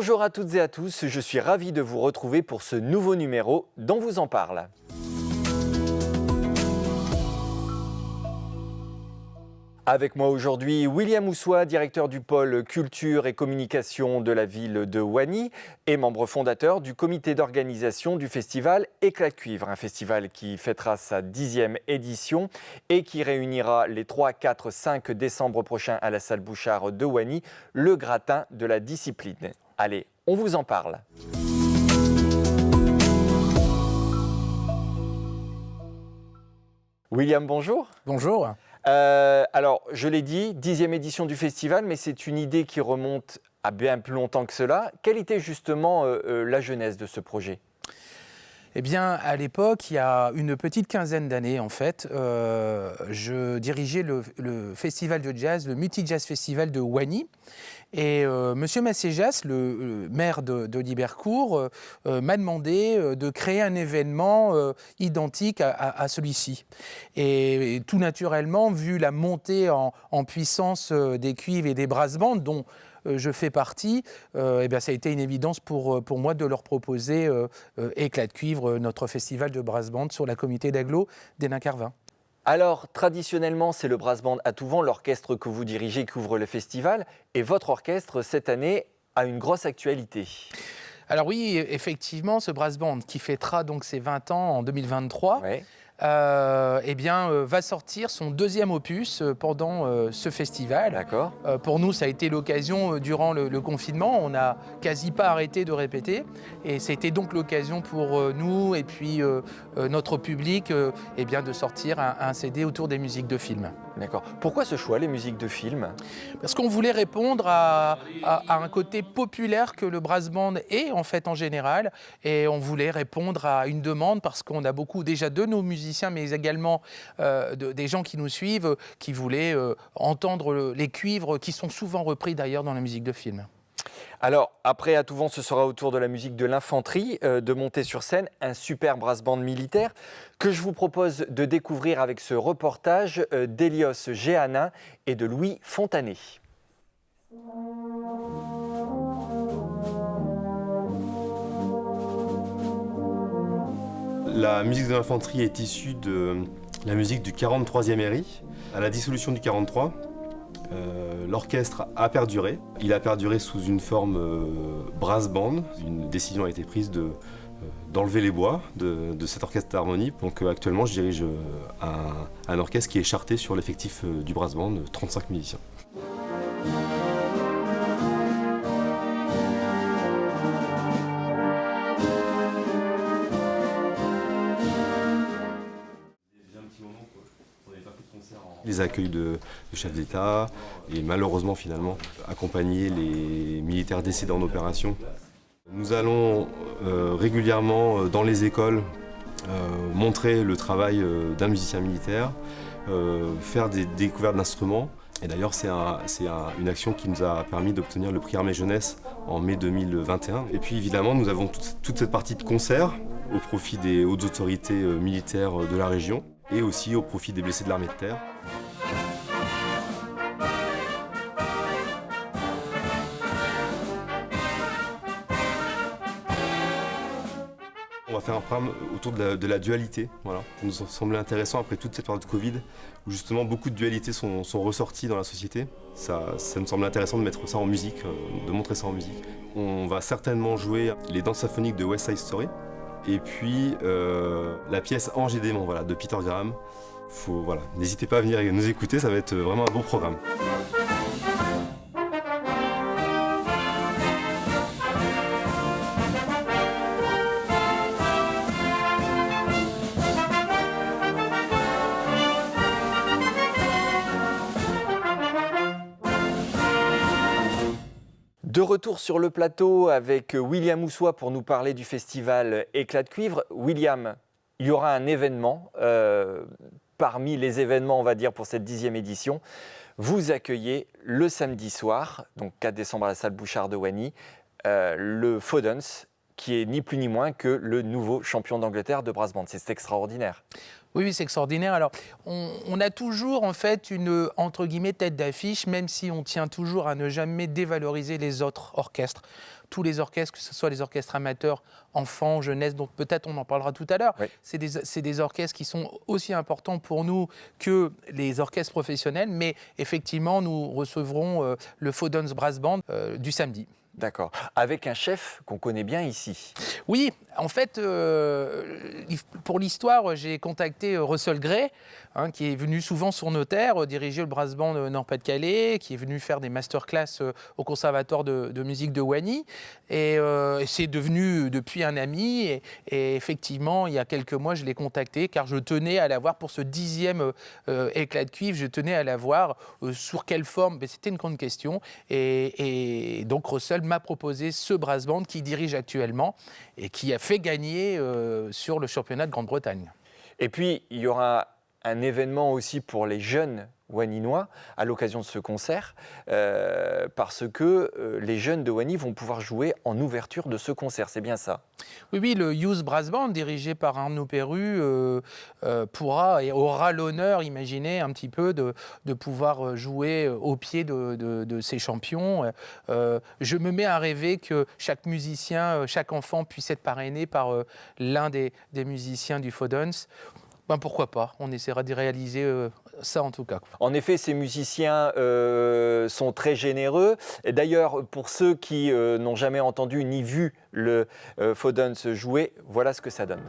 Bonjour à toutes et à tous, je suis ravi de vous retrouver pour ce nouveau numéro d'On vous en parle. Avec moi aujourd'hui, William Houssois, directeur du pôle culture et communication de la ville de Wany et membre fondateur du comité d'organisation du festival Éclat de cuivre, un festival qui fêtera sa 10e édition et qui réunira les 3, 4, 5 décembre prochains à la salle Bouchard de Wany le gratin de la discipline. Allez, on vous en parle. William, bonjour. Bonjour. Alors, je l'ai dit, 10e édition du festival, mais c'est une idée qui remonte à bien plus longtemps que cela. Quelle était justement la genèse de ce projet ? Eh bien, à l'époque, il y a une petite quinzaine d'années, en fait, je dirigeais le festival de jazz, le Multi Jazz Festival de Wany. Et Monsieur Masséjas, le maire de Libercourt, m'a demandé de créer un événement identique à celui-ci. Et tout naturellement, vu la montée en puissance des cuivres et des brass bands, dont je fais partie, eh bien, ça a été une évidence pour moi de leur proposer Éclat de cuivre, notre festival de brass band sur la communauté d'agglo d'Hénin-Carvin. Alors, traditionnellement, c'est le brass band à tout vent, l'orchestre que vous dirigez qui ouvre le festival. Et votre orchestre, cette année, a une grosse actualité. Alors oui, effectivement, ce brass band qui fêtera donc ses 20 ans en 2023, Ouais. eh bien, va sortir son deuxième opus pendant ce festival. D'accord. Pour nous, ça a été l'occasion, durant le confinement, on n'a quasi pas arrêté de répéter. Et c'était donc l'occasion pour nous et puis notre public eh bien, de sortir un CD autour des musiques de films. D'accord. Pourquoi ce choix, les musiques de films ? Parce qu'on voulait répondre à un côté populaire que le brass band est en fait en général, et on voulait répondre à une demande parce qu'on a beaucoup déjà de nos musiciens, mais également des gens qui nous suivent, qui voulaient entendre les cuivres qui sont souvent repris d'ailleurs dans la musique de film. Alors, après À tout vent, ce sera au tour de la musique de l'infanterie de monter sur scène un super brass band militaire que je vous propose de découvrir avec ce reportage d'Elios Géanin et de Louis Fontanet. La musique de l'infanterie est issue de la musique du 43e RI. À la dissolution du 43, l'orchestre a perduré. Il a perduré sous une forme brass band. Une décision a été prise d'enlever les bois de cet orchestre d'harmonie. Donc actuellement, je dirige un orchestre qui est charté sur l'effectif du brass band, 35 musiciens. Les accueils de chefs d'État et malheureusement finalement accompagner les militaires décédés en opération. Nous allons régulièrement dans les écoles montrer le travail d'un musicien militaire, faire des découvertes d'instruments. Et d'ailleurs c'est une action qui nous a permis d'obtenir le prix Armée Jeunesse en mai 2021. Et puis évidemment nous avons toute cette partie de concert au profit des hautes autorités militaires de la région et aussi au profit des blessés de l'armée de terre. On va faire un programme autour de la dualité. Voilà. Ça nous semblait intéressant après toute cette période de Covid, où justement beaucoup de dualités sont ressorties dans la société. Ça nous semblait intéressant de mettre ça en musique, de montrer ça en musique. On va certainement jouer les danses symphoniques de West Side Story, et puis la pièce Ange et démon, voilà, de Peter Graham. Voilà, n'hésitez pas à venir nous écouter, ça va être vraiment un beau programme. De retour sur le plateau avec William Houssois pour nous parler du festival Éclat de cuivre. William, il y aura un événement, parmi les événements, on va dire, pour cette 10e édition. Vous accueillez le samedi soir, donc 4 décembre à la salle Bouchard de Wany, le Fodens, qui est ni plus ni moins que le nouveau champion d'Angleterre de brass band. C'est extraordinaire. Oui, oui, c'est extraordinaire. Alors, on a toujours en fait une entre guillemets tête d'affiche, même si on tient toujours à ne jamais dévaloriser les autres orchestres. Tous les orchestres, que ce soit les orchestres amateurs, enfants, jeunesse, donc peut-être on en parlera tout à l'heure, Oui. c'est des orchestres qui sont aussi importants pour nous que les orchestres professionnels, mais effectivement, nous recevrons le Fodens Brass Band du samedi. D'accord. Avec un chef qu'on connaît bien ici. Oui, en fait, pour l'histoire, j'ai contacté Russell Gray, qui est venu souvent sur nos terres, diriger le Brass Band Nord-Pas-de-Calais, qui est venu faire des masterclass au Conservatoire de musique de Wany. Et c'est devenu depuis un ami. Et effectivement, il y a quelques mois, je l'ai contacté car je tenais à l'avoir pour ce 10e éclat de cuivre. Je tenais à l'avoir sur quelle forme, mais c'était une grande question. Et donc Russell m'a proposé ce Brass Band qu'il dirige actuellement et qui a fait gagner sur le championnat de Grande-Bretagne. Et puis, il y aura un événement aussi pour les jeunes Waninois à l'occasion de ce concert, parce que les jeunes de Wany vont pouvoir jouer en ouverture de ce concert, c'est bien ça? Oui, oui, le Youth Brass Band, dirigé par Arnaud Perru, pourra et aura l'honneur, imaginez un petit peu, de pouvoir jouer au pied de ces champions. Je me mets à rêver que chaque musicien, chaque enfant puisse être parrainé par l'un des musiciens du Fodens. Ben pourquoi pas, on essaiera de réaliser ça en tout cas. En effet, ces musiciens sont très généreux. Et d'ailleurs, pour ceux qui n'ont jamais entendu ni vu le Fodens jouer, voilà ce que ça donne.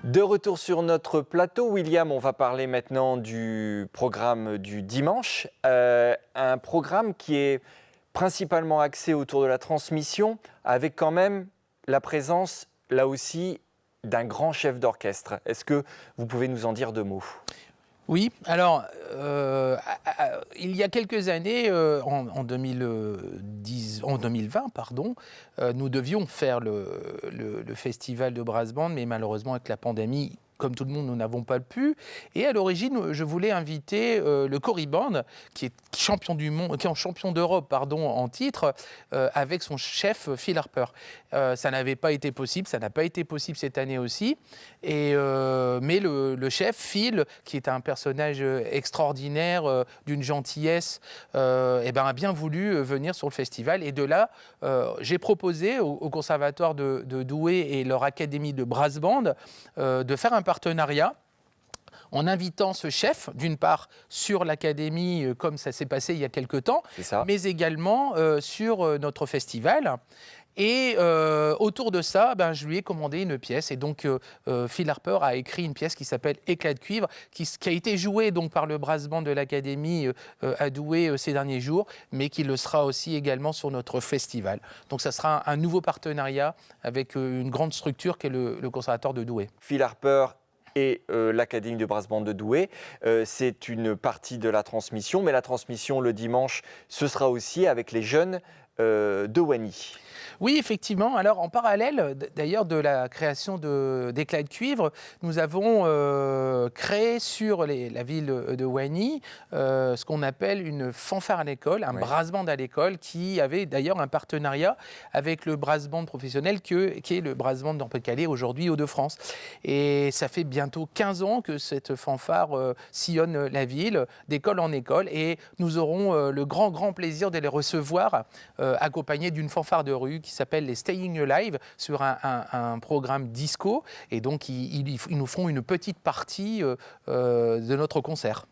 De retour sur notre plateau, William, on va parler maintenant du programme du dimanche. Un programme qui est principalement axé autour de la transmission, avec quand même la présence, là aussi, d'un grand chef d'orchestre. Est-ce que vous pouvez nous en dire deux mots ? Oui, alors, il y a quelques années, en 2020, pardon, nous devions faire le festival de Brass Band, mais malheureusement, avec la pandémie, comme tout le monde, nous n'avons pas pu. Et à l'origine, je voulais inviter le Cory Band, qui est champion du monde, qui est en champion d'Europe, pardon, en titre, avec son chef Phil Harper. Ça n'avait pas été possible, ça n'a pas été possible cette année aussi. Mais le chef Phil, qui est un personnage extraordinaire, d'une gentillesse, a bien voulu venir sur le festival. Et de là, j'ai proposé au Conservatoire de Douai et leur académie de Brass Band de faire un partenariat en invitant ce chef, d'une part sur l'académie, comme ça s'est passé il y a quelque temps, mais également sur notre festival. Et autour de ça, je lui ai commandé une pièce. Et donc, Phil Harper a écrit une pièce qui s'appelle Éclat de cuivre, qui a été jouée donc, par le Brass Band de l'Académie à Douai ces derniers jours, mais qui le sera aussi également sur notre festival. Donc, ça sera un nouveau partenariat avec une grande structure qui est le Conservatoire de Douai. Phil Harper et l'Académie de Brass Band de Douai, c'est une partie de la transmission, mais la transmission le dimanche, ce sera aussi avec les jeunes de Wany. Oui, effectivement. Alors, en parallèle, d'ailleurs, de la création d'éclats de cuivre, nous avons créé sur la ville de Wany ce qu'on appelle une fanfare à l'école, un brass band à l'école, qui avait d'ailleurs un partenariat avec le brass band professionnel qui est le brass band Nord-Pas-de-Calais, aujourd'hui Hauts-de-France. Et ça fait bientôt 15 ans que cette fanfare sillonne la ville, d'école en école, et nous aurons le grand plaisir de les recevoir accompagnés d'une fanfare de rue qui s'appelle les Staying Alive, sur un programme disco. Et donc, ils nous feront une petite partie de notre concert.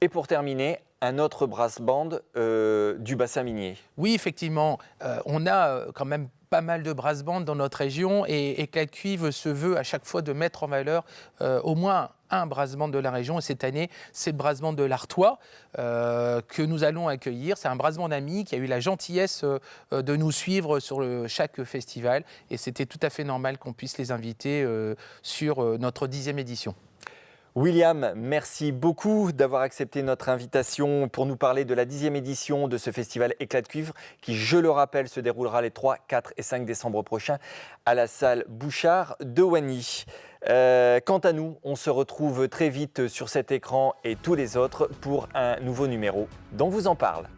Et pour terminer, un autre brass band du bassin minier. Oui, effectivement. On a quand même pas mal de brass bands dans notre région et Éclat de cuivre se veut à chaque fois de mettre en valeur au moins un brass band de la région. Et cette année, c'est le brass band de l'Artois que nous allons accueillir. C'est un brass band ami qui a eu la gentillesse de nous suivre sur chaque festival. Et c'était tout à fait normal qu'on puisse les inviter sur notre 10e édition. William, merci beaucoup d'avoir accepté notre invitation pour nous parler de la 10e édition de ce festival Éclat de cuivre qui, je le rappelle, se déroulera les 3, 4 et 5 décembre prochains à la salle Bouchard de Wany. Quant à nous, on se retrouve très vite sur cet écran et tous les autres pour un nouveau numéro dont vous en parle.